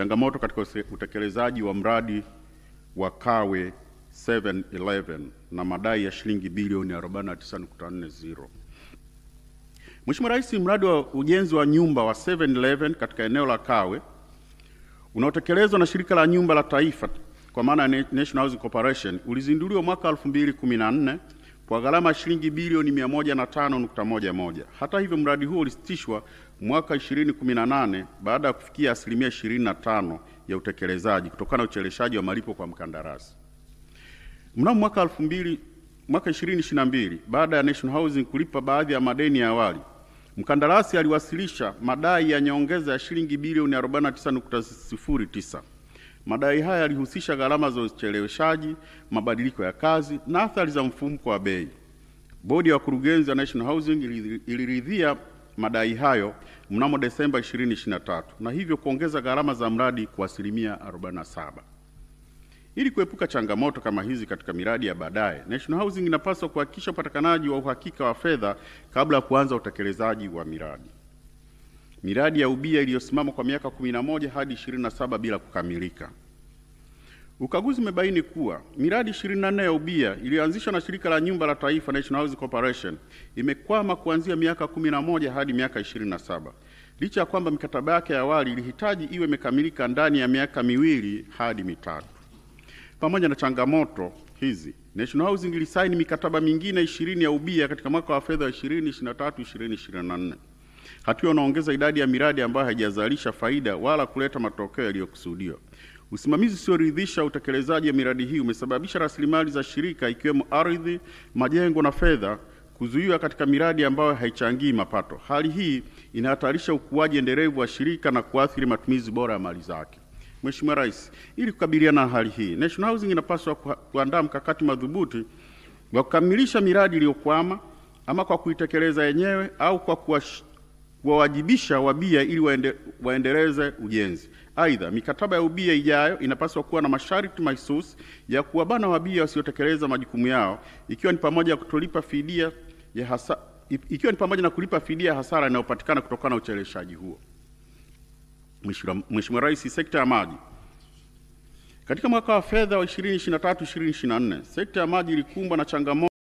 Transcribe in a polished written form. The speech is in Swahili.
changamoto katika utekelezaji wa mradi wa Kawe 711 na madai ya shilingi bilioni 49.40. Mheshimiwa Rais, mradi wa ujenzi wa nyumba wa 711 katika eneo la Kawe unaotekelezwa na Shirika la Nyumba la Taifa kwa maana National Housing Corporation ulizinduliwa mwaka 2014 kwa gharama ya shilingi bilioni 105.11. Hata hivyo, mradi huo ulisitishwa mwaka 2018 baada ya kufikia asilimia 25 ya utekelezaji kutokana na ucheleweshaji wa malipo kwa mkandarasi. Mnamo mwaka 2022 baada ya National Housing kulipa baadhi ya madeni ya awali, mkandarasi aliwasilisha madai ya nyongeza ya shilingi bilioni 49.09. Madai haya yalihusisha gharama za ucheleweshaji, mabadiliko ya kazi na athari za mfumuko wa bei. Bodi ya wakurugenzi wa National Housing iliridhia madai hayo mnamo Desemba 2023 na hivyo kuongeza gharama za mradi kwa asilimia 47. Ili kuepuka changamoto kama hizi katika miradi ya baadaye, National Housing inapaswa kuhakikisha upatikanaji wa uhakika wa fedha kabla ya kuanza utekelezaji wa miradi. Miradi ya ubia iliyosimama kwa miaka 11 hadi 27 bila kukamilika. Ukaguzi umebaini kuwa miradi 24 ya ubia iliyoanzishwa na Shirika la Nyumba la Taifa National Housing Corporation imekwama kuanzia miaka 11 hadi miaka 27. Licha ya kwamba mikataba yake ya awali ilihitaji iwe imekamilika ndani ya miaka 2 hadi 3. Pamoja na changamoto hizi, National Housing ilisaini mikataba mingine 20 ya ubia katika mwaka wa fedha wa 2023-2024. Hatua inaongeza idadi ya miradi ambayo haijazalisha faida wala kuleta matokeo yaliyokusudiwa. Usimamizi usioridhisha utekelezaji wa miradi hii umesababisha rasilimali za shirika ikiwemo ardhi, majengo na fedha kuzuiwa katika miradi ambayo haichangii mapato. Hali hii inahatarisha ukuaji endelevu wa shirika na kuathiri matumizi bora ya mali zake. Mheshimiwa Rais, ili kukabiliana na hali hii, National Housing inapaswa kuandaa mkakati madhubuti wa kukamilisha miradi iliyokwama ama kwa kuitekeleza yenyewe au kwa kuwawajibisha wabia ili waendeleze ujenzi. Aidha, mikataba ya ubia ijayo inapaswa kuwa na masharti mahususi ya kuwabana wabia wasiotekeleza majukumu yao, ikiwa ni pamoja na kulipa fidia ya hasara inayopatikana kutokana na ucheleweshaji huo. Mheshimiwa Rais, sekta ya maji. Katika mwaka wa fedha wa 2023-2024, sekta ya maji ilikumbwa na changamoto